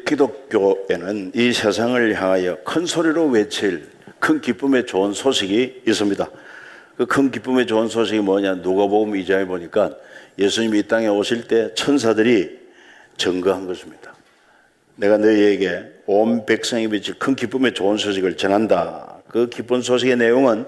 기독교에는 이 세상을 향하여 큰 소리로 외칠 큰 기쁨의 좋은 소식이 있습니다. 그 큰 기쁨의 좋은 소식이 뭐냐? 누가복음 2장에 보니까 예수님이 이 땅에 오실 때 천사들이 증거한 것입니다. 내가 너희에게 온 백성이 비칠 큰 기쁨의 좋은 소식을 전한다. 그 기쁜 소식의 내용은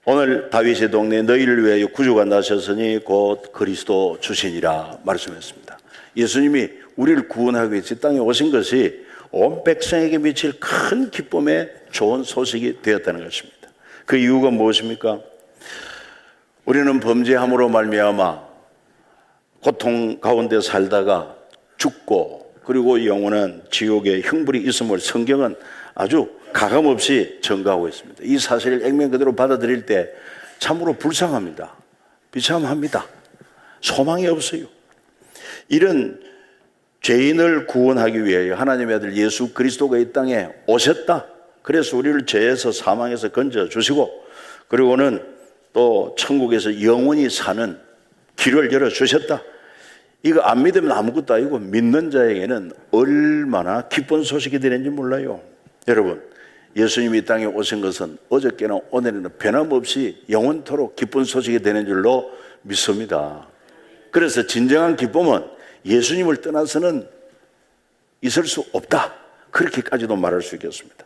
오늘 다윗의 동네에 너희를 위하여 구주가 나셨으니 곧 그리스도 주시니라 말씀했습니다. 예수님이 우리를 구원하기 위해서 이 땅에 오신 것이 온 백성에게 미칠 큰 기쁨의 좋은 소식이 되었다는 것입니다. 그 이유가 무엇입니까? 우리는 범죄함으로 말미암아 고통 가운데 살다가 죽고 그리고 영원한 지옥의 형벌이 있음을 성경은 아주 가감없이 증거하고 있습니다. 이 사실을 액면 그대로 받아들일 때 참으로 불쌍합니다. 비참합니다. 소망이 없어요. 이런 죄인을 구원하기 위하여 하나님의 아들 예수 그리스도가 이 땅에 오셨다. 그래서 우리를 죄에서 사망에서 건져주시고 그리고는 또 천국에서 영원히 사는 길을 열어주셨다. 이거 안 믿으면 아무것도 아니고 믿는 자에게는 얼마나 기쁜 소식이 되는지 몰라요. 여러분, 예수님이 이 땅에 오신 것은 어저께나 오늘에는 변함없이 영원토록 기쁜 소식이 되는 줄로 믿습니다. 그래서 진정한 기쁨은 예수님을 떠나서는 있을 수 없다. 그렇게까지도 말할 수 있겠습니다.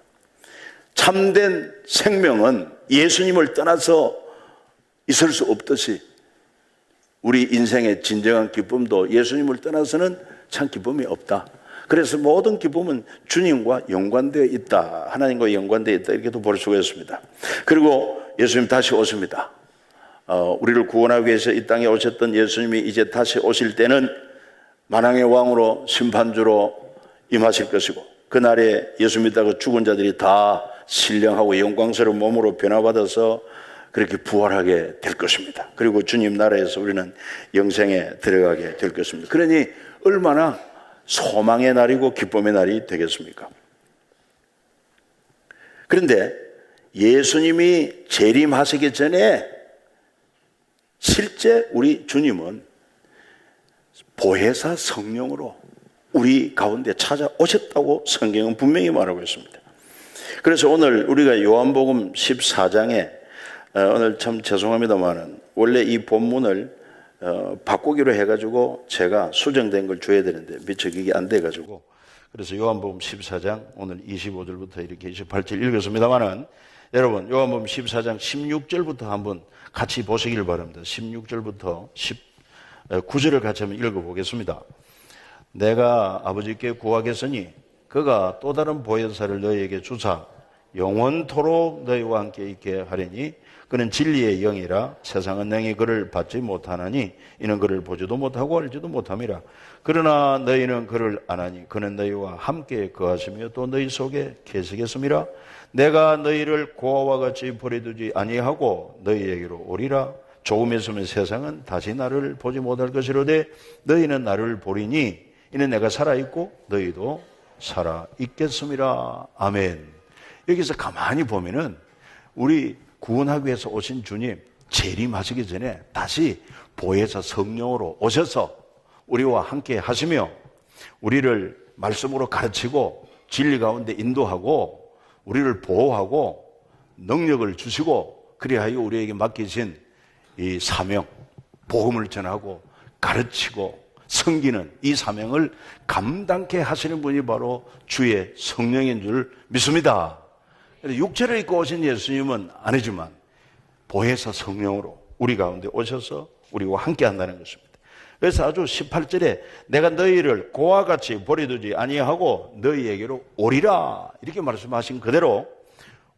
참된 생명은 예수님을 떠나서 있을 수 없듯이 우리 인생의 진정한 기쁨도 예수님을 떠나서는 참 기쁨이 없다. 그래서 모든 기쁨은 주님과 연관되어 있다. 하나님과 연관되어 있다. 이렇게도 볼 수가 있습니다. 그리고 예수님 다시 오십니다. 우리를 구원하기 위해서 이 땅에 오셨던 예수님이 이제 다시 오실 때는 만왕의 왕으로 심판주로 임하실 것이고 그날에 예수 믿다가 죽은 자들이 다 신령하고 영광스러운 몸으로 변화받아서 그렇게 부활하게 될 것입니다. 그리고 주님 나라에서 우리는 영생에 들어가게 될 것입니다. 그러니 얼마나 소망의 날이고 기쁨의 날이 되겠습니까? 그런데 예수님이 재림하시기 전에 실제 우리 주님은 보혜사 성령으로 우리 가운데 찾아오셨다고 성경은 분명히 말하고 있습니다. 그래서 오늘 우리가 요한복음 14장에 오늘 참 죄송합니다만은 원래 이 본문을 바꾸기로 해가지고 제가 수정된 걸 줘야 되는데 미처 이게 안 돼가지고 그래서 요한복음 14장 오늘 25절부터 이렇게 28절 읽었습니다만은 여러분 요한복음 14장 16절부터 한번 같이 보시길 바랍니다. 16절부터 19절을 같이 한번 읽어보겠습니다. 내가 아버지께 구하겠으니 그가 또 다른 보혜사를 너희에게 주사 영원토록 너희와 함께 있게 하리니 그는 진리의 영이라 세상은 능히 그를 받지 못하나니 이는 그를 보지도 못하고 알지도 못함이라. 그러나 너희는 그를 아나니 그는 너희와 함께 거하시며 또 너희 속에 계시겠음이라. 내가 너희를 고아와 같이 버려두지 아니하고 너희에게로 오리라. 조금 있으면 세상은 다시 나를 보지 못할 것이로되 너희는 나를 보리니 이는 내가 살아있고 너희도 살아있겠음이라. 아멘. 여기서 가만히 보면은 우리 구원하기 위해서 오신 주님 재림하시기 전에 다시 보혜사 성령으로 오셔서 우리와 함께 하시며 우리를 말씀으로 가르치고 진리 가운데 인도하고 우리를 보호하고 능력을 주시고 그리하여 우리에게 맡기신 이 사명, 복음을 전하고 가르치고 섬기는 이 사명을 감당케 하시는 분이 바로 주의 성령인 줄 믿습니다. 육체를 입고 오신 예수님은 아니지만 보혜사 성령으로 우리 가운데 오셔서 우리와 함께 한다는 것입니다. 그래서 아주 18절에 내가 너희를 고와 같이 버려두지 아니하고 너희에게로 오리라 이렇게 말씀하신 그대로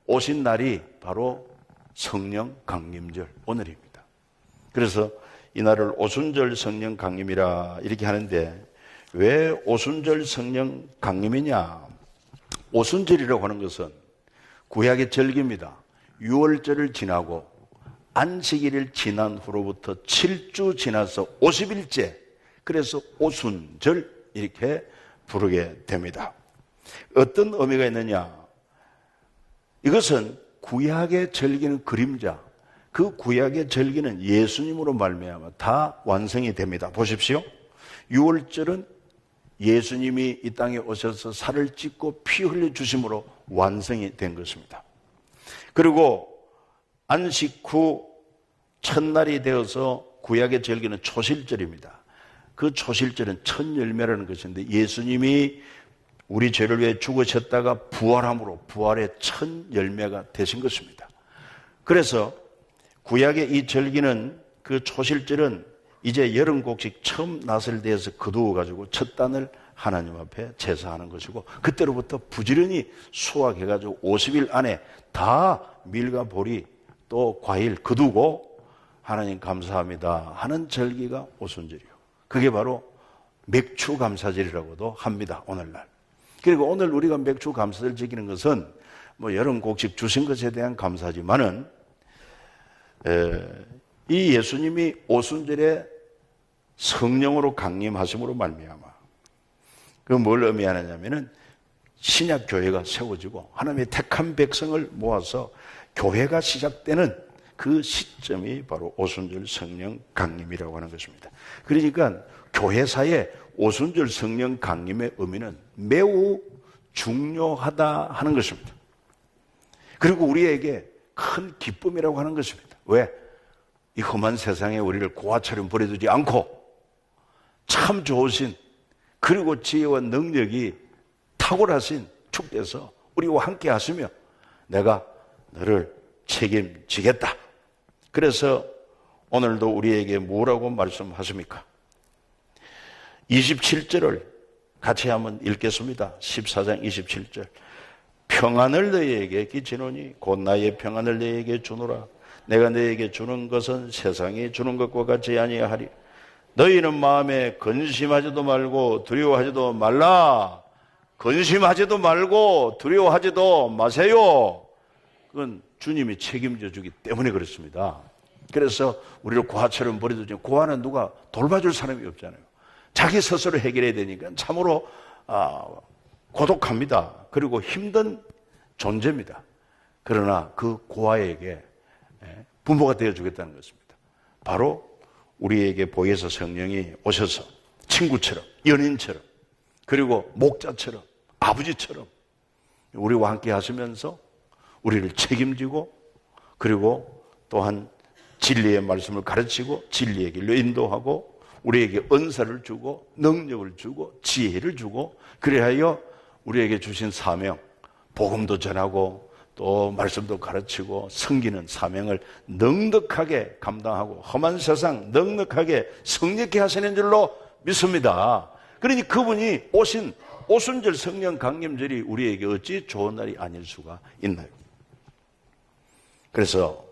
오신 날이 바로 성령 강림절 오늘입니다. 그래서 이 날을 오순절 성령 강림이라 이렇게 하는데 왜 오순절 성령 강림이냐? 오순절이라고 하는 것은 구약의 절기입니다. 6월절을 지나고 안식일을 지난 후로부터 7주 지나서 50일째 그래서 오순절 이렇게 부르게 됩니다. 어떤 의미가 있느냐? 이것은 구약의 절기는 그림자 그 구약의 절기는 예수님으로 말미암아 다 완성이 됩니다. 보십시오. 6월절은 예수님이 이 땅에 오셔서 살을 찢고 피 흘려 주심으로 완성이 된 것입니다. 그리고 안식 후 첫날이 되어서 구약의 절기는 초실절입니다. 그 초실절은 첫 열매라는 것인데 예수님이 우리 죄를 위해 죽으셨다가 부활함으로 부활의 첫 열매가 되신 것입니다. 그래서 구약의 이 절기는 그 초실절은 이제 여름 곡식 처음 낫을 대해서 거두어가지고 첫 단을 하나님 앞에 제사하는 것이고 그때로부터 부지런히 수확해가지고 50일 안에 다 밀과 보리 또 과일 거두고 하나님 감사합니다 하는 절기가 오순절이요. 그게 바로 맥주 감사절이라고도 합니다. 오늘날. 그리고 오늘 우리가 맥주 감사절 지키는 것은 뭐 여름 곡식 주신 것에 대한 감사지만은 이 예수님이 오순절에 성령으로 강림하심으로 말미암아 그 뭘 의미하느냐면은 신약 교회가 세워지고 하나님의 택한 백성을 모아서 교회가 시작되는 그 시점이 바로 오순절 성령 강림이라고 하는 것입니다. 그러니까 교회사에 오순절 성령 강림의 의미는 매우 중요하다 하는 것입니다. 그리고 우리에게 큰 기쁨이라고 하는 것입니다. 왜? 이 험한 세상에 우리를 고아처럼 버려두지 않고 참 좋으신 그리고 지혜와 능력이 탁월하신 주께서 우리와 함께 하시며 내가 너를 책임지겠다. 그래서 오늘도 우리에게 뭐라고 말씀하십니까? 27절을 같이 한번 읽겠습니다. 14장 27절. 평안을 너희에게 끼치노니 곧 나의 평안을 너희에게 주노라. 내가 너희에게 주는 것은 세상이 주는 것과 같이 아니하리. 너희는 마음에 근심하지도 말고 두려워하지도 말라. 근심하지도 말고 두려워하지도 마세요. 그건 주님이 책임져 주기 때문에 그렇습니다. 그래서 우리를 고아처럼 버려두지 고아는 누가 돌봐줄 사람이 없잖아요. 자기 스스로 해결해야 되니까 참으로 고독합니다. 그리고 힘든 존재입니다. 그러나 그 고아에게 부모가 되어주겠다는 것입니다. 바로 우리에게 보혜사 성령이 오셔서 친구처럼 연인처럼 그리고 목자처럼 아버지처럼 우리와 함께 하시면서 우리를 책임지고 그리고 또한 진리의 말씀을 가르치고 진리의 길로 인도하고 우리에게 은사를 주고 능력을 주고 지혜를 주고 그리하여 우리에게 주신 사명 복음도 전하고 또 말씀도 가르치고 섬기는 사명을 넉넉하게 감당하고 험한 세상 넉넉하게 성령케 하시는 줄로 믿습니다. 그러니 그분이 오신 오순절 성령 강림절이 우리에게 어찌 좋은 날이 아닐 수가 있나요? 그래서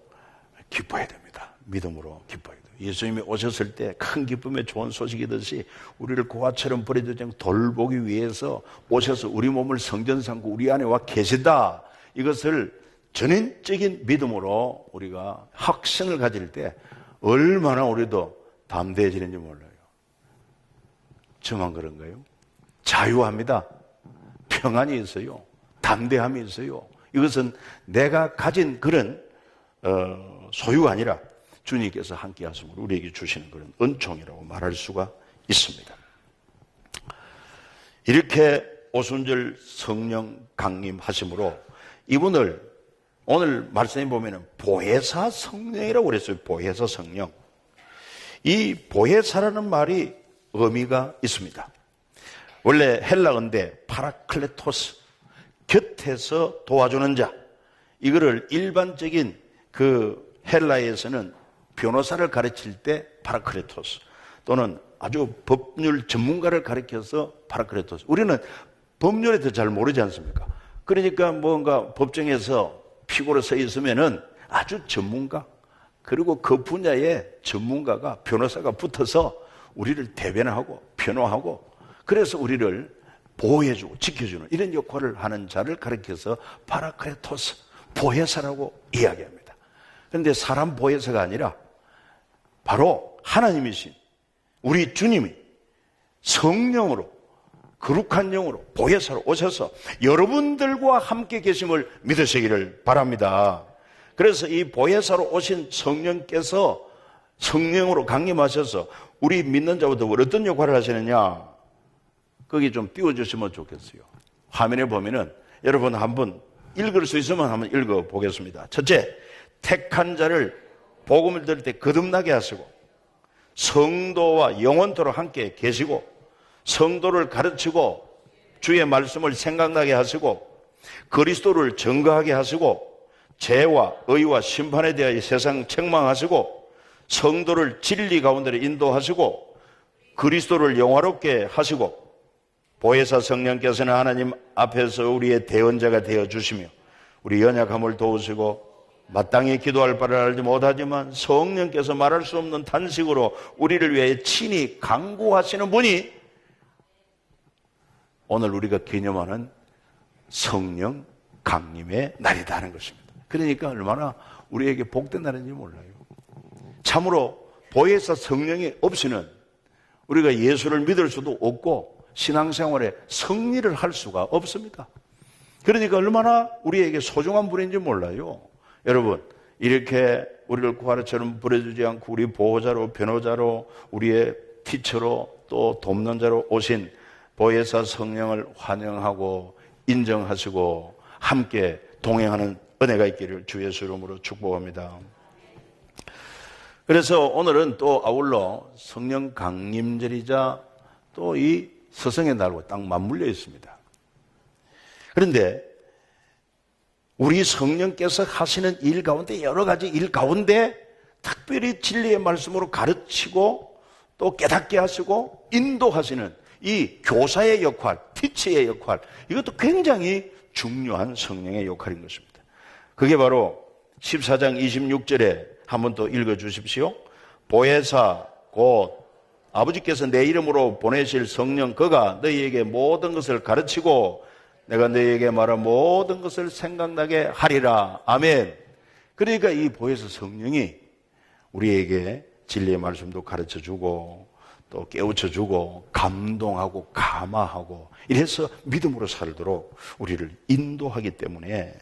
기뻐해야 됩니다. 믿음으로 기뻐해야 돼요. 예수님이 오셨을 때 큰 기쁨의 좋은 소식이듯이 우리를 고아처럼 버려두지 않고 돌보기 위해서 오셔서 우리 몸을 성전 삼고 우리 안에 와 계시다. 이것을 전인적인 믿음으로 우리가 확신을 가질 때 얼마나 우리도 담대해지는지 몰라요. 저만 그런가요? 자유합니다. 평안이 있어요. 담대함이 있어요. 이것은 내가 가진 그런 소유가 아니라 주님께서 함께 하심으로 우리에게 주시는 그런 은총이라고 말할 수가 있습니다. 이렇게 오순절 성령 강림하심으로 이분을 오늘 말씀에 보면은 보혜사 성령이라고 그랬어요. 보혜사 성령. 이 보혜사라는 말이 의미가 있습니다. 원래 헬라어인데 파라클레토스, 곁에서 도와주는 자. 이거를 일반적인 그 헬라에서는 변호사를 가르칠 때 파라클레토스 또는 아주 법률 전문가를 가르쳐서 파라클레토스. 우리는 법률에 더 잘 모르지 않습니까? 그러니까 뭔가 법정에서 피고로 서 있으면은 아주 전문가 그리고 그 분야의 전문가가 변호사가 붙어서 우리를 대변하고 변호하고 그래서 우리를 보호해주고 지켜주는 이런 역할을 하는 자를 가리켜서 파라클레토스 보혜사라고 이야기합니다. 그런데 사람 보혜사가 아니라 바로 하나님이신 우리 주님이 성령으로 거룩한 영으로 보혜사로 오셔서 여러분들과 함께 계심을 믿으시기를 바랍니다. 그래서 이 보혜사로 오신 성령께서 성령으로 강림하셔서 우리 믿는 자부터 어떤 역할을 하시느냐? 거기 좀 띄워주시면 좋겠어요. 화면에 보면은 여러분 한번 읽을 수 있으면 한번 읽어보겠습니다. 첫째, 택한 자를 복음을 들을 때 거듭나게 하시고 성도와 영원토록 함께 계시고 성도를 가르치고 주의 말씀을 생각나게 하시고 그리스도를 증거하게 하시고 죄와 의와 심판에 대하여 세상 책망하시고 성도를 진리 가운데로 인도하시고 그리스도를 영화롭게 하시고 보혜사 성령께서는 하나님 앞에서 우리의 대언자가 되어주시며 우리 연약함을 도우시고 마땅히 기도할 바를 알지 못하지만 성령께서 말할 수 없는 탄식으로 우리를 위해 친히 간구하시는 분이 오늘 우리가 기념하는 성령 강림의 날이다 하는 것입니다. 그러니까 얼마나 우리에게 복된 날인지 몰라요. 참으로 보혜사 성령이 없이는 우리가 예수를 믿을 수도 없고 신앙생활에 승리를 할 수가 없습니다. 그러니까 얼마나 우리에게 소중한 분인지 몰라요. 여러분, 이렇게 우리를 구하처럼 버려주지 않고 우리 보호자로 변호자로 우리의 티처로 또 돕는 자로 오신 보혜사 성령을 환영하고 인정하시고 함께 동행하는 은혜가 있기를 주 예수 이름으로 축복합니다. 그래서 오늘은 또 아울러 성령 강림절이자 또 이 서성의 날과 딱 맞물려 있습니다. 그런데 우리 성령께서 하시는 일 가운데 여러 가지 일 가운데 특별히 진리의 말씀으로 가르치고 또 깨닫게 하시고 인도하시는 이 교사의 역할, 티치의 역할, 이것도 굉장히 중요한 성령의 역할인 것입니다. 그게 바로 14장 26절에 한번 더 읽어주십시오. 보혜사 곧 아버지께서 내 이름으로 보내실 성령 그가 너희에게 모든 것을 가르치고 내가 너희에게 말한 모든 것을 생각나게 하리라. 아멘. 그러니까 이 보혜사 성령이 우리에게 진리의 말씀도 가르쳐주고 또 깨우쳐주고 감동하고 감화하고 이래서 믿음으로 살도록 우리를 인도하기 때문에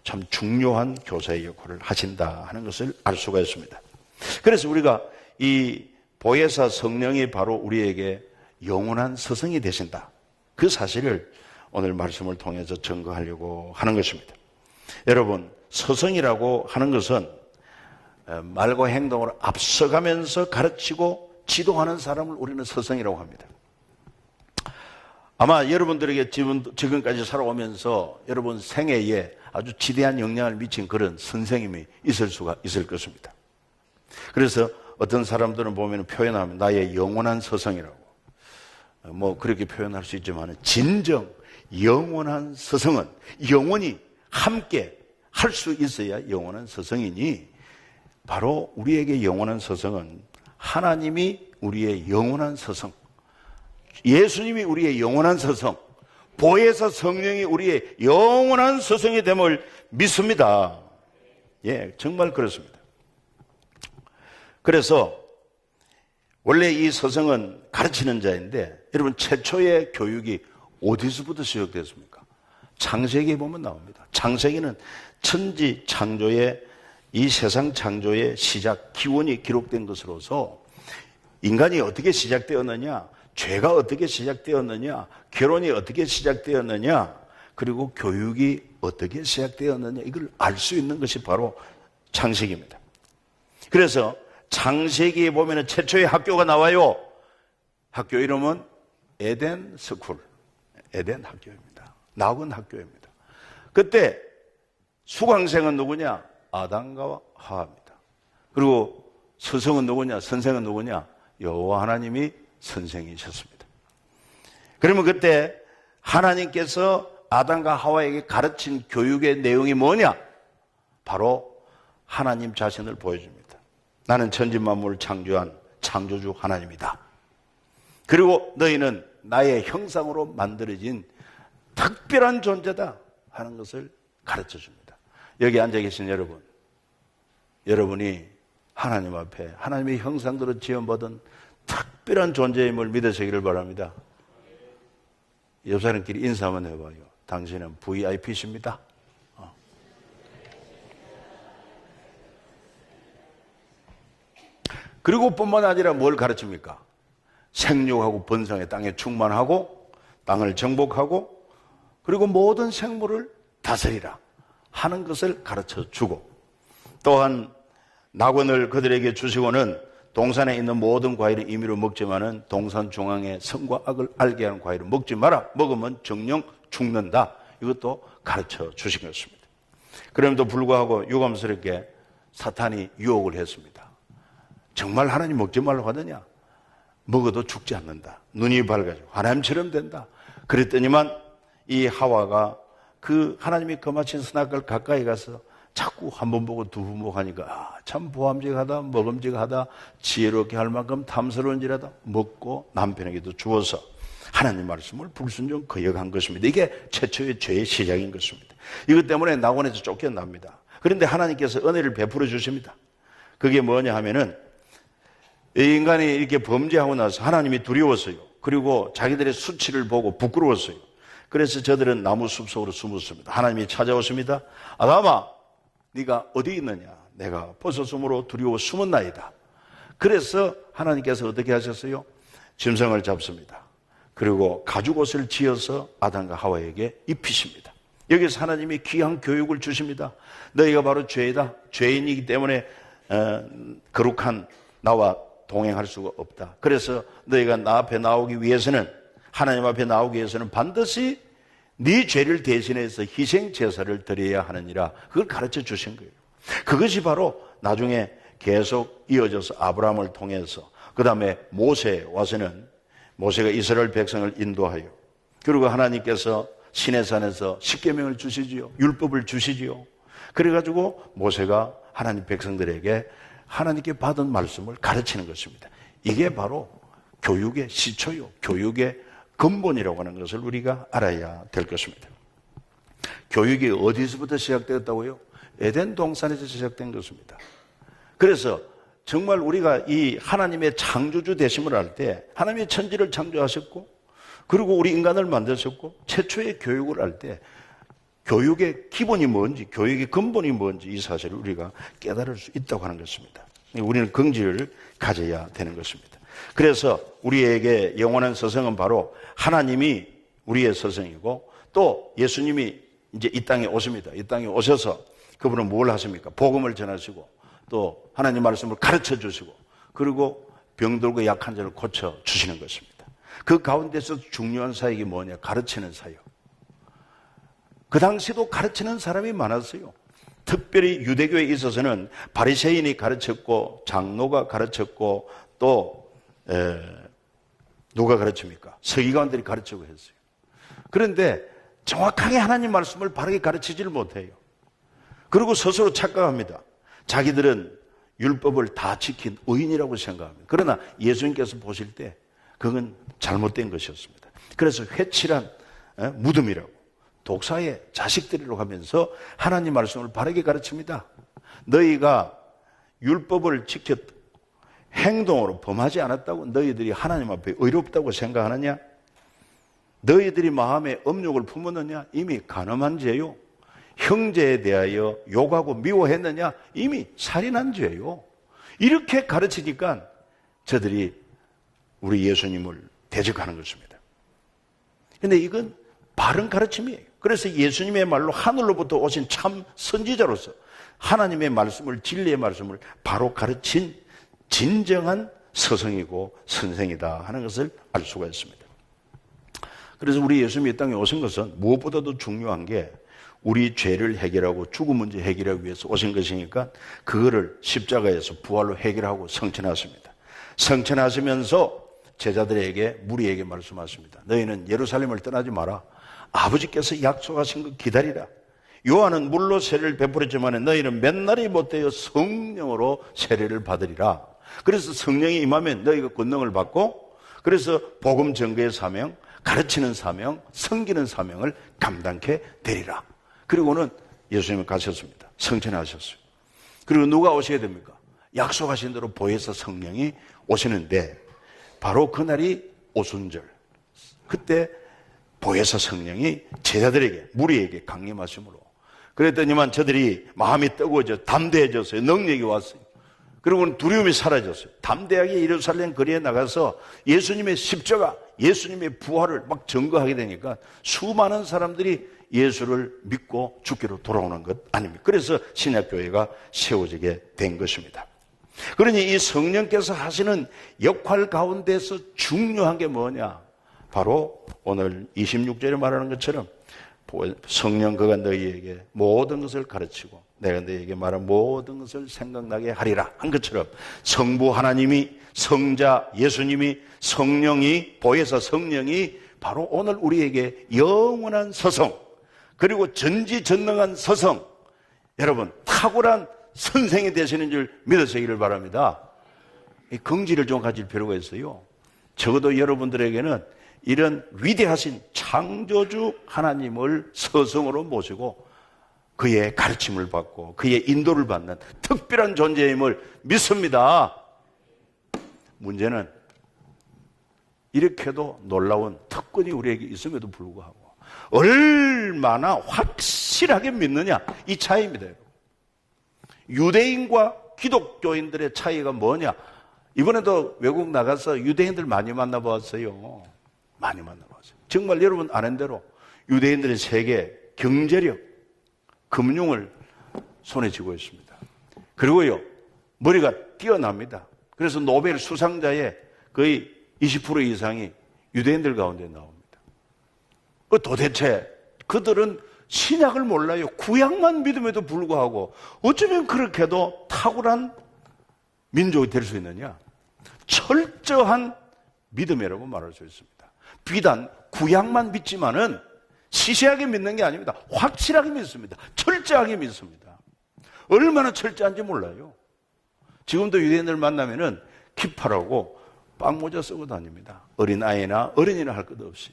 참 중요한 교사의 역할을 하신다 하는 것을 알 수가 있습니다. 그래서 우리가 이 보혜사 성령이 바로 우리에게 영원한 스승이 되신다. 그 사실을 오늘 말씀을 통해서 증거하려고 하는 것입니다. 여러분, 스승이라고 하는 것은 말과 행동으로 앞서가면서 가르치고 지도하는 사람을 우리는 스승이라고 합니다. 아마 여러분들에게 지금까지 살아오면서 여러분 생애에 아주 지대한 영향을 미친 그런 선생님이 있을 수가 있을 것입니다. 그래서 어떤 사람들은 보면 표현하면 나의 영원한 스승이라고 뭐 그렇게 표현할 수 있지만 진정 영원한 스승은 영원히 함께 할 수 있어야 영원한 스승이니 바로 우리에게 영원한 스승은 하나님이 우리의 영원한 스승, 예수님이 우리의 영원한 스승, 보혜사 성령이 우리의 영원한 스승이 됨을 믿습니다. 예, 정말 그렇습니다. 그래서 원래 이 스승은 가르치는 자인데 여러분 최초의 교육이 어디서부터 시작됐습니까? 창세기에 보면 나옵니다. 창세기는 천지 창조의 이 세상 창조의 시작 기원이 기록된 것으로서 인간이 어떻게 시작되었느냐, 죄가 어떻게 시작되었느냐, 결혼이 어떻게 시작되었느냐, 그리고 교육이 어떻게 시작되었느냐 이걸 알 수 있는 것이 바로 창세기입니다. 그래서 창세기에 보면 최초의 학교가 나와요. 학교 이름은 에덴 스쿨, 에덴 학교입니다. 낙원 학교입니다. 그때 수강생은 누구냐? 아담과 하와입니다. 그리고 스승은 누구냐? 선생은 누구냐? 여호와 하나님이 선생이셨습니다. 그러면 그때 하나님께서 아담과 하와에게 가르친 교육의 내용이 뭐냐? 바로 하나님 자신을 보여줍니다. 나는 천지 만물을 창조한 창조주 하나님이다. 그리고 너희는 나의 형상으로 만들어진 특별한 존재다 하는 것을 가르쳐줍니다. 여기 앉아 계신 여러분, 여러분이 하나님 앞에 하나님의 형상대로 지어받은 특별한 존재임을 믿으시기를 바랍니다. 옆 사람끼리 인사 한번 해봐요. 당신은 VIP십니다. 그리고 뿐만 아니라 뭘 가르칩니까? 생육하고 번성의 땅에 충만하고 땅을 정복하고 그리고 모든 생물을 다스리라 하는 것을 가르쳐 주고, 또한 낙원을 그들에게 주시고는 동산에 있는 모든 과일은 임의로 먹지만은 동산 중앙에 선과 악을 알게 하는 과일은 먹지 마라. 먹으면 정령 죽는다. 이것도 가르쳐 주신 것입니다. 그럼에도 불구하고 유감스럽게 사탄이 유혹을 했습니다. 정말 하나님 먹지 말라고 하느냐? 먹어도 죽지 않는다. 눈이 밝아지고 하나님처럼 된다. 그랬더니만 이 하와가 그 하나님이 거마친 선악을 가까이 가서 자꾸 한 번 보고 두 번 보고 하니까 참 보암직하다, 먹음직하다, 지혜롭게 할 만큼 탐스러운지라다 먹고 남편에게도 주어서 하나님 말씀을 불순종 거역한 것입니다. 이게 최초의 죄의 시작인 것입니다. 이것 때문에 낙원에서 쫓겨납니다. 그런데 하나님께서 은혜를 베풀어 주십니다. 그게 뭐냐 하면은 인간이 이렇게 범죄하고 나서 하나님이 두려웠어요. 그리고 자기들의 수치를 보고 부끄러웠어요. 그래서 저들은 나무 숲속으로 숨었습니다. 하나님이 찾아오십니다. 아담아, 네가 어디 있느냐? 내가 버섯 숨으로 두려워 숨었나이다. 그래서 하나님께서 어떻게 하셨어요? 짐승을 잡습니다. 그리고 가죽옷을 지어서 아담과 하와에게 입히십니다. 여기서 하나님이 귀한 교육을 주십니다. 너희가 바로 죄이다. 죄인이기 때문에 거룩한 나와 동행할 수가 없다. 그래서 너희가 나 앞에 나오기 위해서는, 하나님 앞에 나오기 위해서는 반드시 네 죄를 대신해서 희생 제사를 드려야 하느니라. 그걸 가르쳐 주신 거예요. 그것이 바로 나중에 계속 이어져서 아브라함을 통해서, 그 다음에 모세에 와서는 모세가 이스라엘 백성을 인도하여, 그리고 하나님께서 시내산에서 십계명을 주시지요. 율법을 주시지요. 그래가지고 모세가 하나님 백성들에게 하나님께 받은 말씀을 가르치는 것입니다. 이게 바로 교육의 시초요, 교육의 근본이라고 하는 것을 우리가 알아야 될 것입니다. 교육이 어디서부터 시작되었다고요? 에덴 동산에서 시작된 것입니다. 그래서 정말 우리가 이 하나님의 창조주 되심을 알 때, 하나님의 천지를 창조하셨고 그리고 우리 인간을 만드셨고 최초의 교육을 알 때 교육의 기본이 뭔지, 교육의 근본이 뭔지 이 사실을 우리가 깨달을 수 있다고 하는 것입니다. 우리는 긍지를 가져야 되는 것입니다. 그래서 우리에게 영원한 서성은 바로 하나님이 우리의 서성이고, 또 예수님이 이제 이 땅에 오십니다. 이 땅에 오셔서 그분은 뭘 하십니까? 복음을 전하시고 또 하나님 말씀을 가르쳐 주시고 그리고 병들고 약한 자를 고쳐 주시는 것입니다. 그 가운데서 중요한 사역이 뭐냐? 가르치는 사역. 그 당시도 가르치는 사람이 많았어요. 특별히 유대교에 있어서는 바리새인이 가르쳤고 장로가 가르쳤고 또 누가 가르칩니까? 서기관들이 가르치고 했어요. 그런데 정확하게 하나님 말씀을 바르게 가르치지를 못해요. 그리고 스스로 착각합니다. 자기들은 율법을 다 지킨 의인이라고 생각합니다. 그러나 예수님께서 보실 때 그건 잘못된 것이었습니다. 그래서 회칠한 무덤이라고, 독사의 자식들이라고 하면서 하나님 말씀을 바르게 가르칩니다. 너희가 율법을 지켰다, 행동으로 범하지 않았다고 너희들이 하나님 앞에 의롭다고 생각하느냐? 너희들이 마음에 음욕을 품었느냐? 이미 간음한 죄요. 형제에 대하여 욕하고 미워했느냐? 이미 살인한 죄요. 이렇게 가르치니까 저들이 우리 예수님을 대적하는 것입니다. 그런데 이건 바른 가르침이에요. 그래서 예수님의 말로 하늘로부터 오신 참 선지자로서 하나님의 말씀을, 진리의 말씀을 바로 가르친 진정한 스승이고 선생이다 하는 것을 알 수가 있습니다. 그래서 우리 예수님이 이 땅에 오신 것은 무엇보다도 중요한 게 우리 죄를 해결하고 죽음 문제 해결하기 위해서 오신 것이니까 그거를 십자가에서 부활로 해결하고 성천하십니다. 성천하시면서 제자들에게, 무리에게 말씀하십니다. 너희는 예루살렘을 떠나지 마라. 아버지께서 약속하신 거 기다리라. 요한은 물로 세례를 베풀었지만 너희는 맨날이 못되어 성령으로 세례를 받으리라. 그래서 성령이 임하면 너희가 권능을 받고, 그래서 복음 전거의 사명, 가르치는 사명, 섬기는 사명을 감당케 되리라. 그리고는 예수님은 가셨습니다. 성천하셨어요. 그리고 누가 오셔야 됩니까? 약속하신 대로 보혜사 성령이 오시는데 바로 그날이 오순절. 그때 보혜사 성령이 제자들에게, 무리에게 강림하심으로, 그랬더니만 저들이 마음이 뜨거워져 담대해졌어요. 능력이 왔어요. 그리고는 두려움이 사라졌어요. 담대하게 예루살렘 거리에 나가서 예수님의 십자가, 예수님의 부활을 막 증거하게 되니까 수많은 사람들이 예수를 믿고 죽기로 돌아오는 것 아닙니까? 그래서 신약교회가 세워지게 된 것입니다. 그러니 이 성령께서 하시는 역할 가운데서 중요한 게 뭐냐? 바로 오늘 26절에 말하는 것처럼 성령 그가 너희에게 모든 것을 가르치고 내가 너희에게 말한 모든 것을 생각나게 하리라 한 것처럼 성부 하나님이, 성자 예수님이, 성령이, 보혜사 성령이 바로 오늘 우리에게 영원한 서성, 그리고 전지전능한 서성, 여러분 탁월한 선생이 되시는 줄 믿으시기를 바랍니다. 이 긍지를 좀 가질 필요가 있어요. 적어도 여러분들에게는 이런 위대하신 창조주 하나님을 서성으로 모시고 그의 가르침을 받고 그의 인도를 받는 특별한 존재임을 믿습니다. 문제는 이렇게도 놀라운 특권이 우리에게 있음에도 불구하고 얼마나 확실하게 믿느냐, 이 차이입니다. 유대인과 기독교인들의 차이가 뭐냐? 이번에도 외국 나가서 유대인들 많이 만나봤어요. 많이 만나봤어요. 정말 여러분 아는 대로 유대인들의 세계 경제력, 금융을 손에 쥐고 있습니다. 그리고요, 머리가 뛰어납니다. 그래서 노벨 수상자의 거의 20% 이상이 유대인들 가운데 나옵니다. 도대체 그들은 신약을 몰라요. 구약만 믿음에도 불구하고 어쩌면 그렇게도 탁월한 민족이 될 수 있느냐? 철저한 믿음이라고 말할 수 있습니다. 비단 구약만 믿지만은 시시하게 믿는 게 아닙니다. 확실하게 믿습니다. 철저하게 믿습니다. 얼마나 철저한지 몰라요. 지금도 유대인들 만나면은 키파라고 빵모자 쓰고 다닙니다. 어린아이나 어린이나 할 것 없이.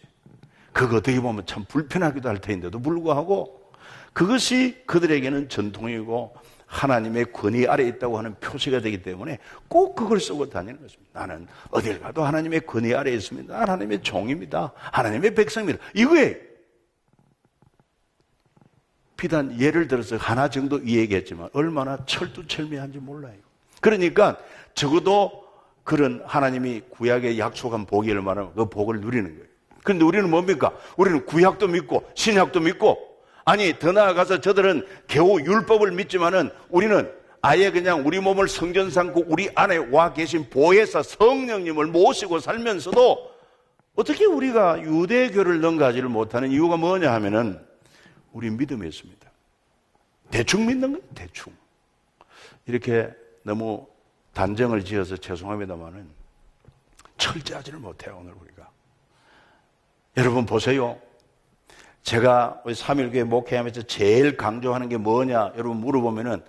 그거 어떻게 보면 참 불편하기도 할 텐데도 불구하고 그것이 그들에게는 전통이고 하나님의 권위 아래에 있다고 하는 표시가 되기 때문에 꼭 그걸 쓰고 다니는 것입니다. 나는 어딜 가도 하나님의 권위 아래에 있습니다. 나는 하나님의 종입니다. 하나님의 백성입니다. 이거에 비단 예를 들어서 하나 정도 이야기했지만 얼마나 철두철미한지 몰라요. 그러니까 적어도 그런 하나님이 구약에 약속한 복을 말하면 그 복을 누리는 거예요. 그런데 우리는 뭡니까? 우리는 구약도 믿고 신약도 믿고, 아니 더 나아가서 저들은 겨우 율법을 믿지만은 우리는 아예 그냥 우리 몸을 성전 삼고 우리 안에 와 계신 보혜사 성령님을 모시고 살면서도 어떻게 우리가 유대교를 넘가지를 못하는 이유가 뭐냐 하면은 우리 믿음이 있습니다. 대충 믿는 거예요. 대충. 이렇게 너무 단정을 지어서 죄송합니다만은 철저하지를 못해요. 오늘 우리가. 여러분 보세요. 제가 우리 3.1교회 목회하면서 제일 강조하는 게 뭐냐 여러분 물어보면은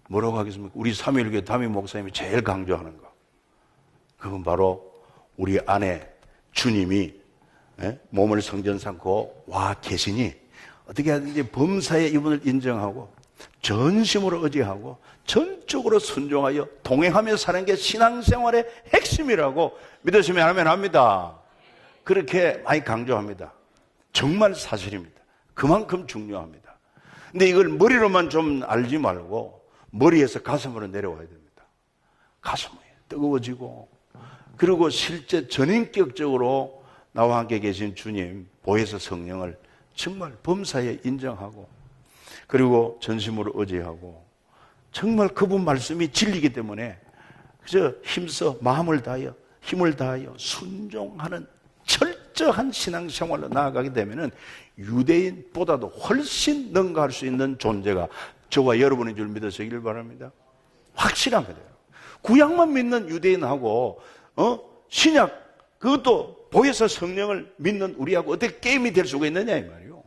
뭐라고 하겠습니까? 우리 3.1교회 담임 목사님이 제일 강조하는 거, 그건 바로 우리 안에 주님이 몸을 성전 삼고 와 계시니 어떻게 하든지 범사의 이분을 인정하고 전심으로 의지하고 전적으로 순종하여 동행하며 사는 게 신앙생활의 핵심이라고 믿으시면 아멘 합니다. 그렇게 많이 강조합니다. 정말 사실입니다. 그만큼 중요합니다. 근데 이걸 머리로만 좀 알지 말고 머리에서 가슴으로 내려와야 됩니다. 가슴이 뜨거워지고, 그리고 실제 전인격적으로 나와 함께 계신 주님, 보혜사 성령을 정말 범사에 인정하고, 그리고 전심으로 의지하고, 정말 그분 말씀이 진리이기 때문에 그저 힘써 마음을 다하여 힘을 다하여 순종하는 철저한 신앙생활로 나아가게 되면은 유대인보다도 훨씬 능가할 수 있는 존재가 저와 여러분인 줄 믿으시길 바랍니다. 확실한 거예요. 구약만 믿는 유대인하고 신약 그것도 보혜사 성령을 믿는 우리하고 어떻게 게임이 될 수가 있느냐 이 말이에요.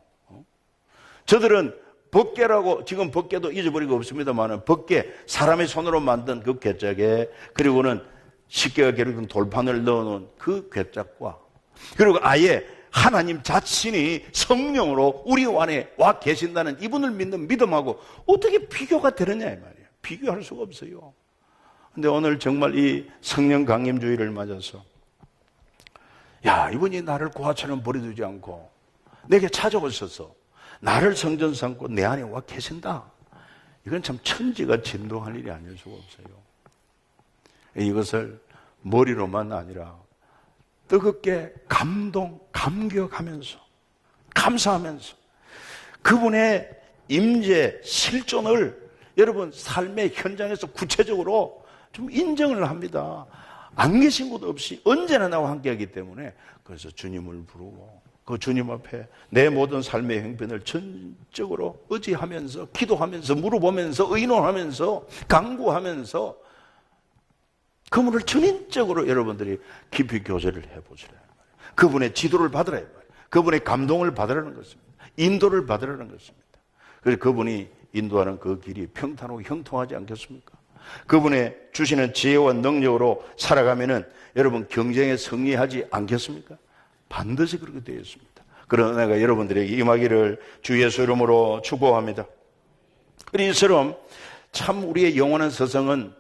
저들은 법궤라고, 지금 법궤도 잊어버리고 없습니다만 법궤, 사람의 손으로 만든 그 궤짝에, 그리고는 십계가 기록된 돌판을 넣어놓은 그 궤짝과, 그리고 아예 하나님 자신이 성령으로 우리 안에 와 계신다는 이분을 믿는 믿음하고 어떻게 비교가 되느냐 이 말이에요. 비교할 수가 없어요. 근데 오늘 정말 이 성령 강림주의를 맞아서 야, 이분이 나를 고아처럼 버려두지 않고 내게 찾아오셔서 나를 성전 삼고 내 안에 와 계신다. 이건 참 천지가 진동할 일이 아닐 수가 없어요. 이것을 머리로만 아니라 뜨겁게 감격하면서 감사하면서 그분의 임재, 실존을 여러분 삶의 현장에서 구체적으로 좀 인정을 합니다. 안 계신 곳 없이 언제나 나와 함께하기 때문에 그래서 주님을 부르고 그 주님 앞에 내 모든 삶의 형편을 전적으로 의지하면서 기도하면서 물어보면서 의논하면서 강구하면서 그분을 전인적으로 여러분들이 깊이 교제를 해보시라는 거예요. 그분의 지도를 받으라는 거예요. 그분의 감동을 받으라는 것입니다. 인도를 받으라는 것입니다. 그래서 그분이 인도하는 그 길이 평탄하고 형통하지 않겠습니까? 그분의 주시는 지혜와 능력으로 살아가면은 여러분 경쟁에 승리하지 않겠습니까? 반드시 그렇게 되어 있습니다. 그런 은혜가 여러분들에게 임하기를 주 예수 이름으로 축복합니다. 그리고 이처럼 참 우리의 영원한 서성은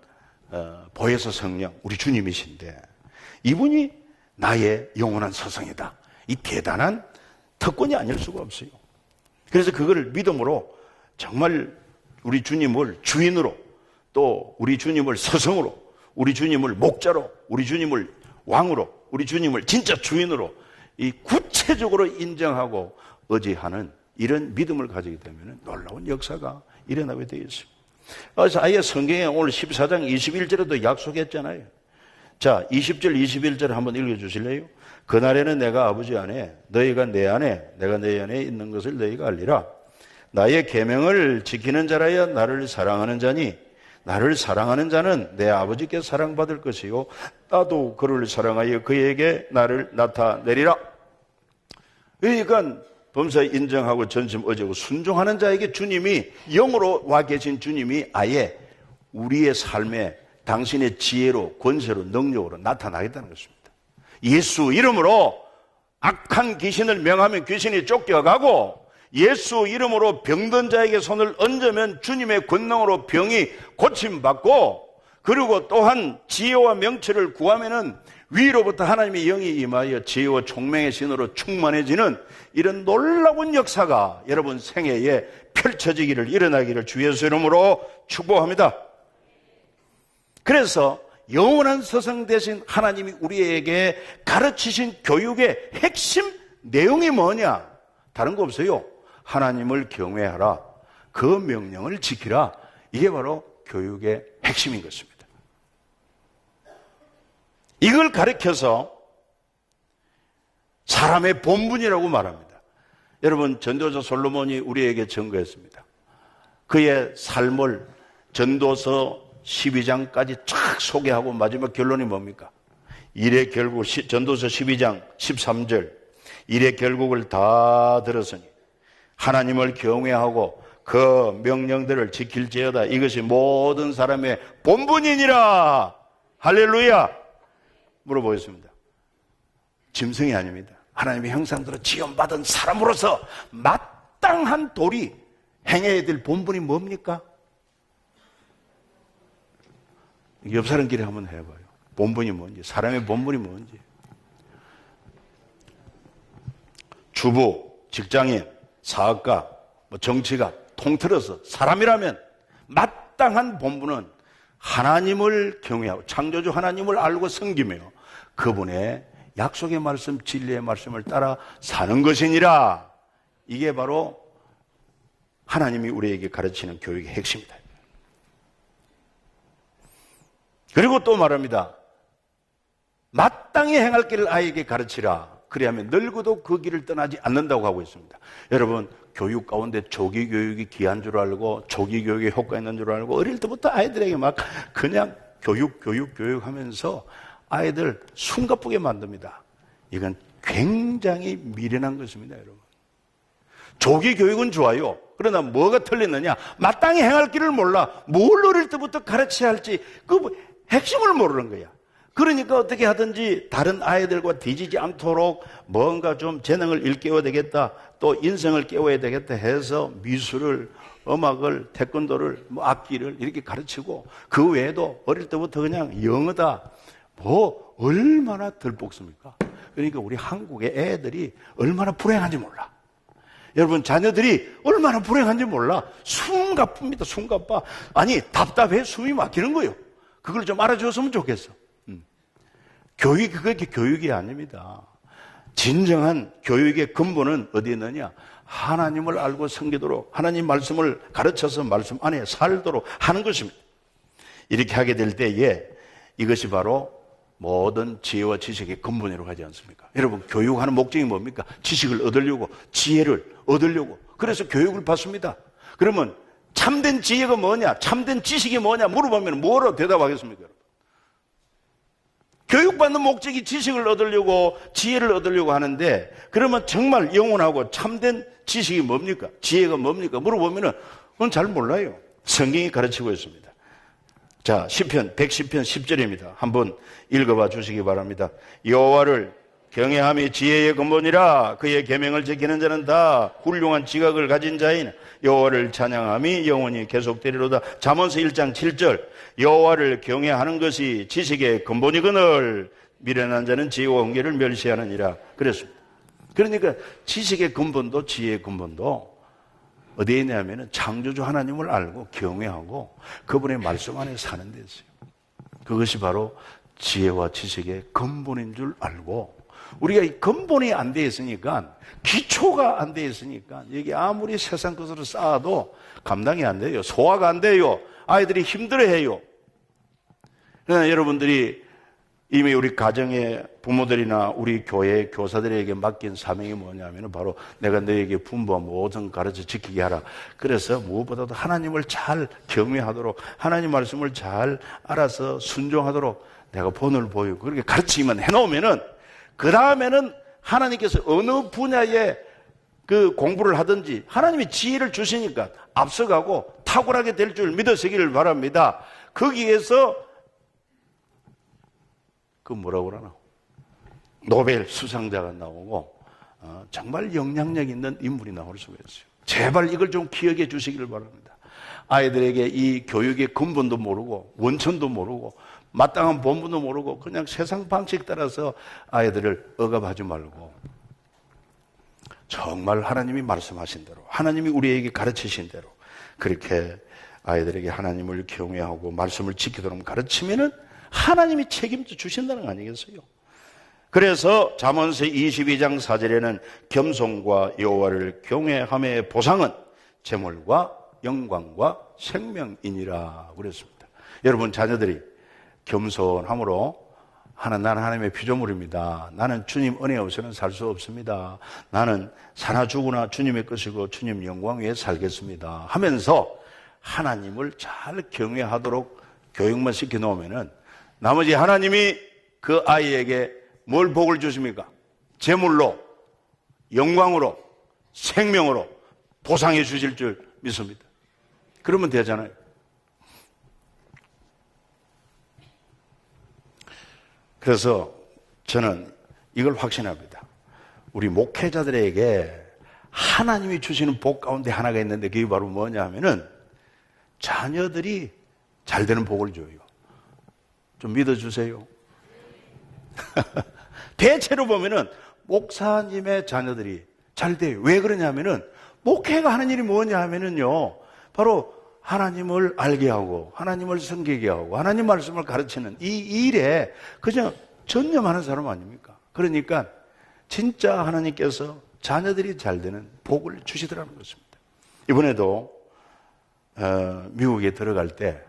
보혜사 성령 우리 주님이신데 이분이 나의 영원한 서성이다. 이 대단한 특권이 아닐 수가 없어요. 그래서 그거를 믿음으로 정말 우리 주님을 주인으로 또 우리 주님을 서성으로 우리 주님을 목자로 우리 주님을 왕으로 우리 주님을 진짜 주인으로 이 구체적으로 인정하고 의지하는 이런 믿음을 가지게 되면 놀라운 역사가 일어나게 되어 있습니다. 그래서 아예 성경에 오늘 14장 21절에도 약속했잖아요. 자, 20절 21절 한번 읽어주실래요? 그날에는 내가 아버지 안에 너희가 내 안에 내가 너희 안에 있는 것을 너희가 알리라. 나의 계명을 지키는 자라야 나를 사랑하는 자니 나를 사랑하는 자는 내 아버지께 사랑받을 것이요 나도 그를 사랑하여 그에게 나를 나타내리라. 그러니까 범사에 인정하고 전심 의지하고 순종하는 자에게 주님이 영으로 와 계신 주님이 아예 우리의 삶에 당신의 지혜로 권세로 능력으로 나타나겠다는 것입니다. 예수 이름으로 악한 귀신을 명하면 귀신이 쫓겨가고 예수 이름으로 병든 자에게 손을 얹으면 주님의 권능으로 병이 고침받고 그리고 또한 지혜와 명철을 구하면은 위로부터 하나님의 영이 임하여 지혜와 총명의 신으로 충만해지는 이런 놀라운 역사가 여러분 생애에 펼쳐지기를 일어나기를 주 예수 이름으로 축복합니다. 그래서 영원한 서성 대신 하나님이 우리에게 가르치신 교육의 핵심 내용이 뭐냐? 다른 거 없어요. 하나님을 경외하라. 그 명령을 지키라. 이게 바로 교육의 핵심인 것입니다. 이걸 가르쳐서 사람의 본분이라고 말합니다. 여러분 전도서 솔로몬이 우리에게 증거했습니다. 그의 삶을 전도서 12장까지 쫙 소개하고 마지막 결론이 뭡니까? 일의 결국 전도서 12장 13절 일의 결국을 다 들었으니 하나님을 경외하고 그 명령들을 지킬지어다. 이것이 모든 사람의 본분이니라. 할렐루야. 물어보겠습니다. 짐승이 아닙니다. 하나님의 형상대로 지원받은 사람으로서 마땅한 도리 행해야 될 본분이 뭡니까? 옆 사람끼리 한번 해봐요. 본분이 뭔지, 사람의 본분이 뭔지. 주부, 직장인, 사업가, 정치가 통틀어서 사람이라면 마땅한 본분은 하나님을 경외하고 창조주 하나님을 알고 섬기며 그분의 약속의 말씀, 진리의 말씀을 따라 사는 것이니라. 이게 바로 하나님이 우리에게 가르치는 교육의 핵심이다. 그리고 또 말합니다. 마땅히 행할 길을 아이에게 가르치라. 그래야면 늙어도 그 길을 떠나지 않는다고 하고 있습니다. 여러분 교육 가운데 조기 교육이 귀한 줄 알고 조기 교육에 효과 있는 줄 알고 어릴 때부터 아이들에게 막 그냥 교육 하면서 아이들 숨가쁘게 만듭니다. 이건 굉장히 미련한 것입니다. 여러분 조기 교육은 좋아요. 그러나 뭐가 틀렸느냐? 마땅히 행할 길을 몰라. 뭘 어릴 때부터 가르쳐야 할지 그 핵심을 모르는 거야. 그러니까 어떻게 하든지 다른 아이들과 뒤지지 않도록 뭔가 좀 재능을 일깨워야 되겠다, 또 인성을 깨워야 되겠다 해서 미술을, 음악을, 태권도를, 악기를 이렇게 가르치고 그 외에도 어릴 때부터 그냥 영어다. 뭐 얼마나 덜복습니까? 그러니까 우리 한국의 애들이 얼마나 불행한지 몰라. 여러분 자녀들이 얼마나 불행한지 몰라. 숨가쁩니다. 숨가빠. 아니 답답해 숨이 막히는 거예요. 그걸 좀 알아줬으면 좋겠어. 교육이 그게 교육이 아닙니다. 진정한 교육의 근본은 어디에 있느냐? 하나님을 알고 섬기도록 하나님 말씀을 가르쳐서 말씀 안에 살도록 하는 것입니다. 이렇게 하게 될 때에 이것이 바로 모든 지혜와 지식의 근본이라고 하지 않습니까? 여러분, 교육하는 목적이 뭡니까? 지식을 얻으려고, 지혜를 얻으려고. 그래서 교육을 받습니다. 그러면 참된 지혜가 뭐냐? 참된 지식이 뭐냐? 물어보면 뭐라고 대답하겠습니까? 여러분? 교육받는 목적이 지식을 얻으려고, 지혜를 얻으려고 하는데, 그러면 정말 영원하고 참된 지식이 뭡니까? 지혜가 뭡니까? 물어보면은 그건 잘 몰라요. 성경이 가르치고 있습니다. 자, 시편 110편 10절입니다. 한번 읽어봐 주시기 바랍니다. 여호와를 경외함이 지혜의 근본이라. 그의 계명을 지키는 자는 다 훌륭한 지각을 가진 자인. 여호와를 찬양함이 영원히 계속되리로다. 잠언서 1장 7절. 여호와를 경외하는 것이 지식의 근본이거늘 미련한 자는 지혜와 훈계를 멸시하느니라. 그랬습니다. 그러니까 지식의 근본도 지혜의 근본도 어디에 있냐면 창조주 하나님을 알고 경외하고 그분의 말씀 안에 사는 데 있어요. 그것이 바로 지혜와 지식의 근본인 줄 알고, 우리가 이 근본이 안 돼 있으니까, 기초가 안 돼 있으니까 여기 아무리 세상 것으로 쌓아도 감당이 안 돼요. 소화가 안 돼요. 아이들이 힘들어해요. 그러나 여러분들이 이미 우리 가정의 부모들이나 우리 교회 교사들에게 맡긴 사명이 뭐냐면 바로 내가 너에게 분부한 모든 가르쳐 지키게 하라. 그래서 무엇보다도 하나님을 잘 경외하도록, 하나님 말씀을 잘 알아서 순종하도록 내가 본을 보이고 그렇게 가르치기만 해놓으면은, 그 다음에는 하나님께서 어느 분야에 그 공부를 하든지 하나님이 지혜를 주시니까 앞서가고 탁월하게 될 줄 믿으시기를 바랍니다. 거기에서 그 뭐라고 그러나? 노벨 수상자가 나오고 정말 영향력 있는 인물이 나올 수가 있어요. 제발 이걸 좀 기억해 주시기를 바랍니다. 아이들에게 이 교육의 근본도 모르고 원천도 모르고 마땅한 본분도 모르고 그냥 세상 방식 따라서 아이들을 억압하지 말고, 정말 하나님이 말씀하신 대로, 하나님이 우리에게 가르치신 대로 그렇게 아이들에게 하나님을 경외하고 말씀을 지키도록 가르치면은 하나님이 책임져 주신다는 거 아니겠어요? 그래서 잠언서 22장 4절에는 겸손과 여호와를 경외함의 보상은 재물과 영광과 생명이니라 그랬습니다. 여러분, 자녀들이 겸손함으로 나는 하나님의 피조물입니다. 나는 주님 은혜 없이는 살 수 없습니다. 나는 사나 죽으나 주님의 것이고 주님 영광 위에 살겠습니다 하면서 하나님을 잘 경외하도록 교육만 시켜놓으면은 나머지 하나님이 그 아이에게 뭘 복을 주십니까? 재물로, 영광으로, 생명으로 보상해 주실 줄 믿습니다. 그러면 되잖아요. 그래서 저는 이걸 확신합니다. 우리 목회자들에게 하나님이 주시는 복 가운데 하나가 있는데 그게 바로 뭐냐 하면은 자녀들이 잘 되는 복을 줘요. 좀 믿어주세요. 대체로 보면은 목사님의 자녀들이 잘 돼요. 왜 그러냐면은 목회가 하는 일이 뭐냐 하면은요, 바로 하나님을 알게 하고 하나님을 섬기게 하고 하나님 말씀을 가르치는 이 일에 그냥 전념하는 사람 아닙니까? 그러니까 진짜 하나님께서 자녀들이 잘 되는 복을 주시더라는 것입니다. 이번에도 미국에 들어갈 때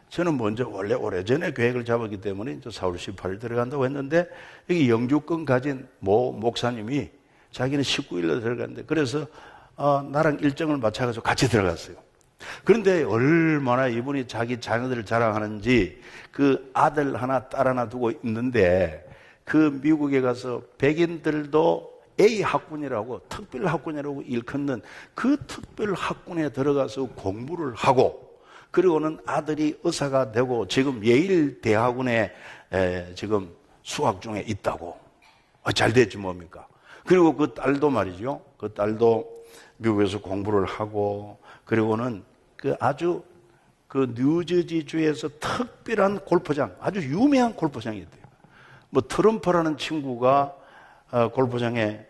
저는 먼저 원래 오래전에 계획을 잡았기 때문에 이제 4월 18일 들어간다고 했는데 여기 영주권 가진 목사님이 자기는 19일로 들어갔는데 그래서 나랑 일정을 맞춰가지고 같이 들어갔어요. 그런데 얼마나 이분이 자기 자녀들을 자랑하는지, 그 아들 하나 딸 하나 두고 있는데 그 미국에 가서 백인들도 A 학군이라고 특별 학군이라고 일컫는 그 특별 학군에 들어가서 공부를 하고, 그리고는 아들이 의사가 되고 지금 예일 대학원에 지금 수학 중에 있다고. 잘 됐지 뭡니까? 그리고 그 딸도 말이죠. 그 딸도 미국에서 공부를 하고, 그리고는 그 아주 그 뉴저지주에서 특별한 골프장, 아주 유명한 골프장이 있대요. 뭐 트럼프라는 친구가 골프장에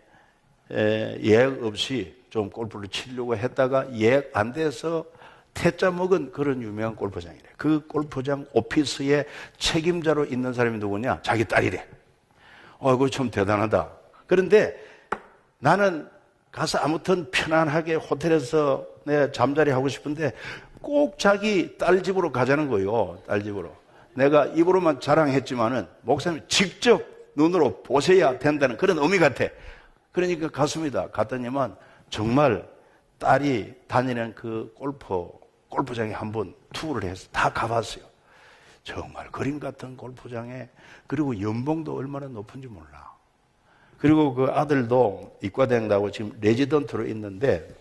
예약 없이 좀 골프를 치려고 했다가 예약 안 돼서 태자 먹은 그런 유명한 골프장이래. 그 골프장 오피스의 책임자로 있는 사람이 누구냐? 자기 딸이래. 그거 참 대단하다. 그런데 나는 가서 아무튼 편안하게 호텔에서 내 잠자리 하고 싶은데 꼭 자기 딸 집으로 가자는 거예요. 딸 집으로. 내가 입으로만 자랑했지만은 목사님이 직접 눈으로 보셔야 된다는 그런 의미 같아. 그러니까 갔습니다. 갔더니만 정말 딸이 다니는 그 골프장에 한번 투어를 해서 다 가봤어요. 정말 그림 같은 골프장에, 그리고 연봉도 얼마나 높은지 몰라. 그리고 그 아들도 이과대학 나오고 지금 레지던트로 있는데,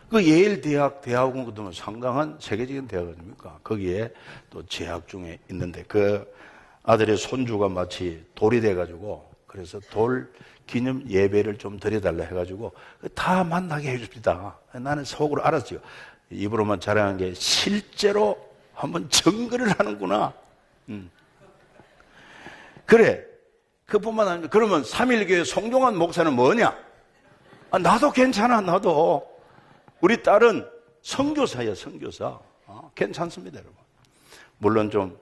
그 예일 대학원 같은 상당한 세계적인 대학 아닙니까? 거기에 또 재학 중에 있는데, 그 아들의 손주가 마치 돌이 돼가지고, 그래서 돌 기념 예배를 좀 드려달라 해가지고 다 만나게 해줍니다. 나는 속으로 알았어요. 입으로만 자랑한 게 실제로 한번 증거를 하는구나. 그래. 그뿐만 아니라, 그러면 삼일교회 송종환 목사는 뭐냐? 나도 괜찮아, 나도. 우리 딸은 선교사야, 선교사. 괜찮습니다, 여러분. 물론 좀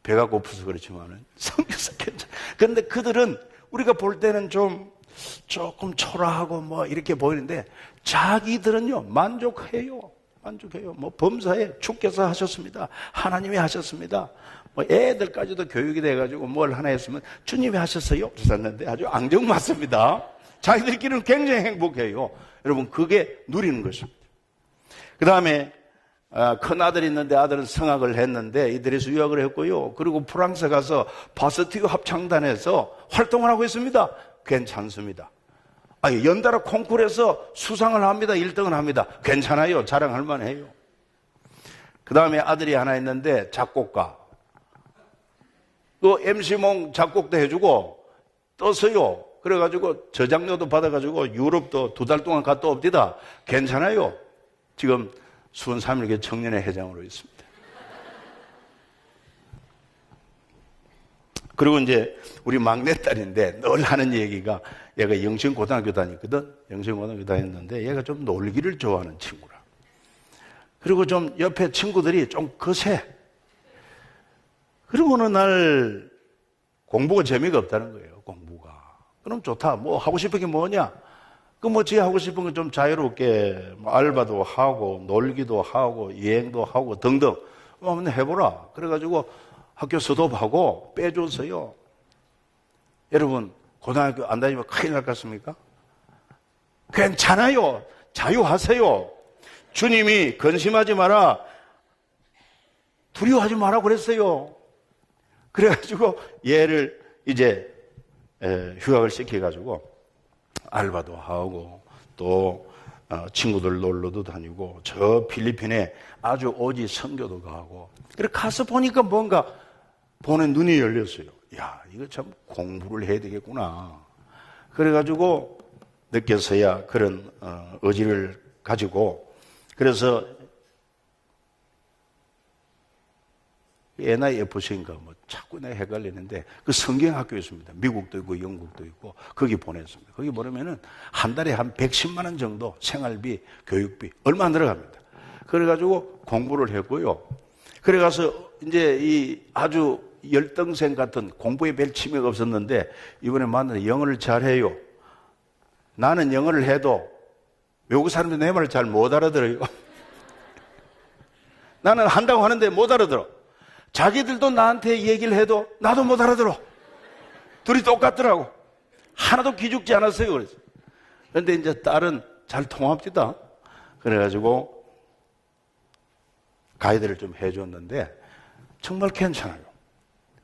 배가 고프서 그렇지만은 선교사 괜찮아. 그런데 그들은 우리가 볼 때는 조금 초라하고 뭐 이렇게 보이는데, 자기들은요, 만족해요. 뭐 범사에 주께서 하셨습니다. 하나님이 하셨습니다. 뭐 애들까지도 교육이 돼가지고 뭘 하나 했으면 주님이 하셨어요. 그랬었는데 아주 앙증맞습니다. 자기들끼리는 굉장히 행복해요. 여러분, 그게 누리는 것입니다. 그 다음에 큰 아들이 있는데 아들은 성악을 했는데 이들에서 유학을 했고요. 그리고 프랑스 가서 바스티유 합창단에서 활동을 하고 있습니다. 괜찮습니다. 연달아 콩쿠르에서 수상을 합니다. 1등을 합니다. 괜찮아요. 자랑할 만해요. 그 다음에 아들이 하나 있는데 작곡가. 그 MC몽 작곡도 해주고 떴어요. 그래가지고 저작료도 받아가지고 유럽도 2달 동안 갔다 옵니다. 괜찮아요. 지금 수원 3일교 청년회 회장으로 있습니다. 그리고 이제 우리 막내딸인데 늘 하는 얘기가, 얘가 영신고등학교 다녔거든. 영신고등학교 다녔는데 얘가 좀 놀기를 좋아하는 친구라. 그리고 좀 옆에 친구들이 좀 거세. 그리고 어느 날 공부가 재미가 없다는 거예요, 공부가. 그럼 좋다. 뭐 하고 싶은 게 뭐냐? 지 하고 싶은 건 좀 자유롭게 뭐 알바도 하고 놀기도 하고 여행도 하고 등등 한번 해보라. 그래가지고 학교 수업하고 빼줬어요. 여러분, 고등학교 안 다니면 큰일 날 것 같습니까? 괜찮아요. 자유하세요. 주님이 근심하지 마라, 두려워하지 마라 그랬어요. 그래가지고 얘를 이제 휴학을 시켜가지고 알바도 하고 또 친구들 놀러도 다니고 저 필리핀에 아주 오지 선교도 가고. 그래 가서 보니까 뭔가 보는 눈이 열렸어요. 야, 이거 참 공부를 해야 되겠구나. 그래가지고 느껴서야 그런 의지를 가지고, 그래서 NIFC인가 뭐 자꾸 내가 헷갈리는데 그 성경학교 있습니다. 미국도 있고 영국도 있고 거기 보냈습니다. 거기 보내면은 한 달에 한 110만 원 정도 생활비, 교육비 얼마 안 들어갑니다. 그래가지고 공부를 했고요. 그래가서 이제 이 아주 열등생 같은 공부에 별 취미가 없었는데 이번에 만나서 영어를 잘해요. 나는 영어를 해도 외국 사람들이 내 말을 잘 못 알아들어요. 나는 한다고 하는데 못 알아들어. 자기들도 나한테 얘기를 해도 나도 못 알아들어. 둘이 똑같더라고. 하나도 기죽지 않았어요. 그래서. 그런데 이제 딸은 잘 통합니다. 그래가지고 가이드를 좀 해줬는데 정말 괜찮아요.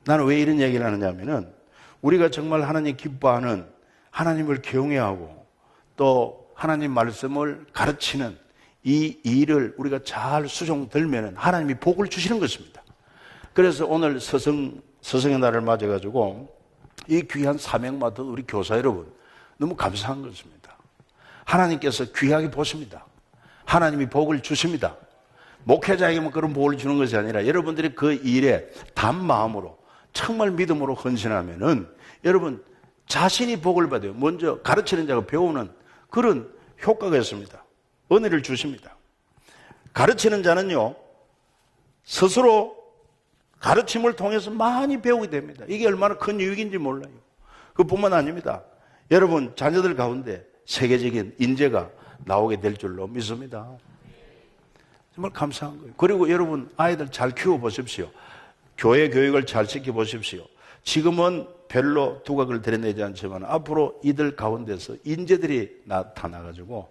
나는 왜 이런 얘기를 하느냐면은 우리가 정말 하나님 기뻐하는, 하나님을 경외하고 또 하나님 말씀을 가르치는 이 일을 우리가 잘 수종 들면은 하나님이 복을 주시는 것입니다. 그래서 오늘 서성의 날을 맞아가지고 이 귀한 사명 맡은 우리 교사 여러분 너무 감사한 것입니다. 하나님께서 귀하게 보십니다. 하나님이 복을 주십니다. 목회자에게만 그런 복을 주는 것이 아니라 여러분들이 그 일에 단마음으로 정말 믿음으로 헌신하면은 여러분 자신이 복을 받아요. 먼저 가르치는 자가 배우는 그런 효과가 있습니다. 은혜를 주십니다. 가르치는 자는요, 스스로 가르침을 통해서 많이 배우게 됩니다. 이게 얼마나 큰 유익인지 몰라요. 그뿐만 아닙니다. 여러분 자녀들 가운데 세계적인 인재가 나오게 될 줄로 믿습니다. 정말 감사한 거예요. 그리고 여러분 아이들 잘 키워보십시오. 교회 교육을 잘 시켜보십시오. 지금은 별로 두각을 드러내지 않지만 앞으로 이들 가운데서 인재들이 나타나가지고,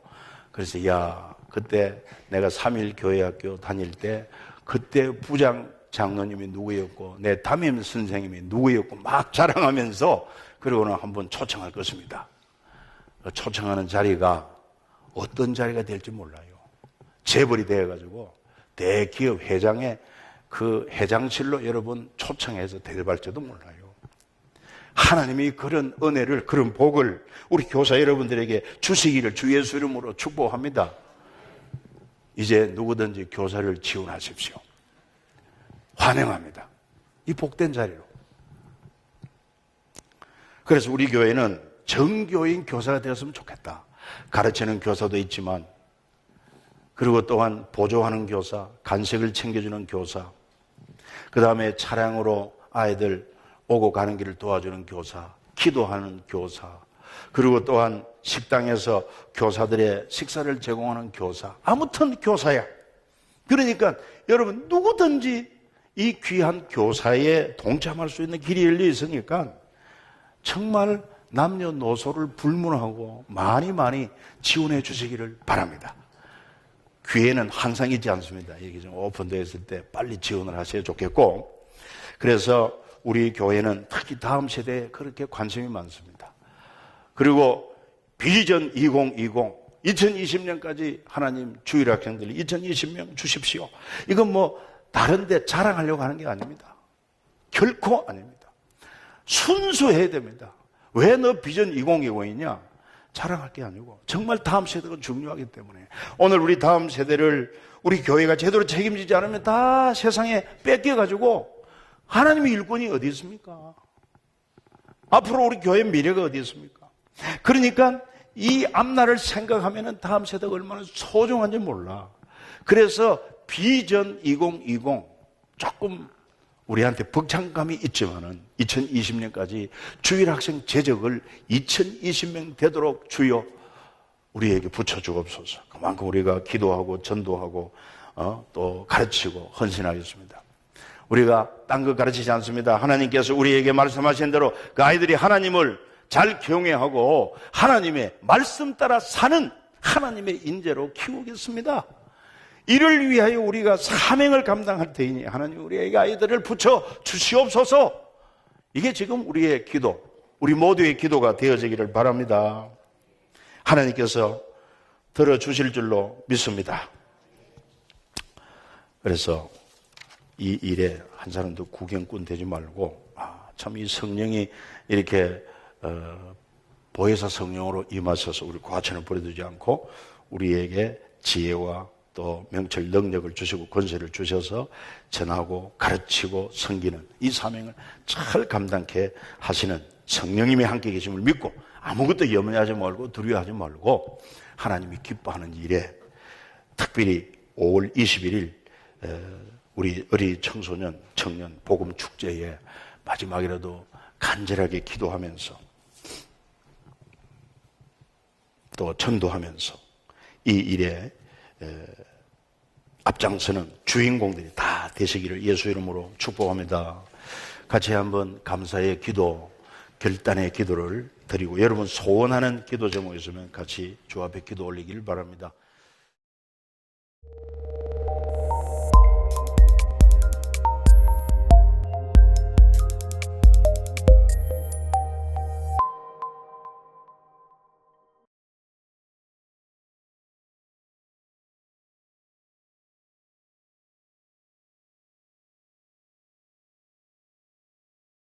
그래서 야, 그때 내가 3일 교회학교 다닐 때 그때 부장 장로님이 누구였고 내 담임 선생님이 누구였고 막 자랑하면서, 그리고는 한번 초청할 것입니다. 초청하는 자리가 어떤 자리가 될지 몰라요. 재벌이 되어가지고 대기업 회장의 그 회장실로 여러분 초청해서 대접할지도 몰라요. 하나님이 그런 은혜를, 그런 복을 우리 교사 여러분들에게 주시기를 주 예수 이름으로 축복합니다. 이제 누구든지 교사를 지원하십시오. 환영합니다. 이 복된 자리로. 그래서 우리 교회는 정교인 교사가 되었으면 좋겠다. 가르치는 교사도 있지만, 그리고 또한 보조하는 교사, 간식을 챙겨주는 교사, 그 다음에 차량으로 아이들 오고 가는 길을 도와주는 교사, 기도하는 교사, 그리고 또한 식당에서 교사들의 식사를 제공하는 교사, 아무튼 교사야. 그러니까 여러분 누구든지 이 귀한 교사에 동참할 수 있는 길이 열려 있으니까 정말 남녀노소를 불문하고 많이 지원해 주시기를 바랍니다. 기회는 항상 있지 않습니다. 이게 좀 오픈되어 있을 때 빨리 지원을 하셔야 좋겠고, 그래서 우리 교회는 특히 다음 세대에 그렇게 관심이 많습니다. 그리고 비전 2020, 2020년까지 하나님 주일학생들 2020명 주십시오. 이건 뭐 다른 데 자랑하려고 하는 게 아닙니다. 결코 아닙니다. 순수해야 됩니다. 왜 너 비전 2020이냐? 자랑할 게 아니고 정말 다음 세대가 중요하기 때문에, 오늘 우리 다음 세대를 우리 교회가 제대로 책임지지 않으면 다 세상에 뺏겨가지고 하나님의 일꾼이 어디 있습니까? 앞으로 우리 교회의 미래가 어디 있습니까? 그러니까 이 앞날을 생각하면 다음 세대가 얼마나 소중한지 몰라. 그래서 비전 2020 조금 우리한테 벅찬감이 있지만은 2020년까지 주일학생 제적을 2020명 되도록 주여 우리에게 붙여주옵소서. 그만큼 우리가 기도하고 전도하고 또 가르치고 헌신하겠습니다. 우리가 딴 거 가르치지 않습니다. 하나님께서 우리에게 말씀하신 대로 그 아이들이 하나님을 잘 경외하고 하나님의 말씀 따라 사는 하나님의 인재로 키우겠습니다. 이를 위하여 우리가 사명을 감당할 테이니 하나님 우리에게 아이들을 붙여 주시옵소서. 이게 지금 우리의 기도, 우리 모두의 기도가 되어지기를 바랍니다. 하나님께서 들어주실 줄로 믿습니다. 그래서 이 일에 한 사람도 구경꾼 되지 말고, 참 이 성령이 이렇게 보혜사 성령으로 임하셔서 우리 과천을 버려두지 않고 우리에게 지혜와 또 명철 능력을 주시고 권세를 주셔서 전하고 가르치고 섬기는 이 사명을 잘 감당케 하시는 성령님이 함께 계심을 믿고 아무것도 염려하지 말고 두려워하지 말고 하나님이 기뻐하는 일에, 특별히 5월 21일 우리 어린 청소년 청년 복음 축제에 마지막이라도 간절하게 기도하면서 또 전도하면서 이 일에 앞장서는 주인공들이 다 되시기를 예수 이름으로 축복합니다. 같이 한번 감사의 기도, 결단의 기도를 드리고, 여러분 소원하는 기도 제목이 있으면 같이 주 앞에 기도 올리기를 바랍니다.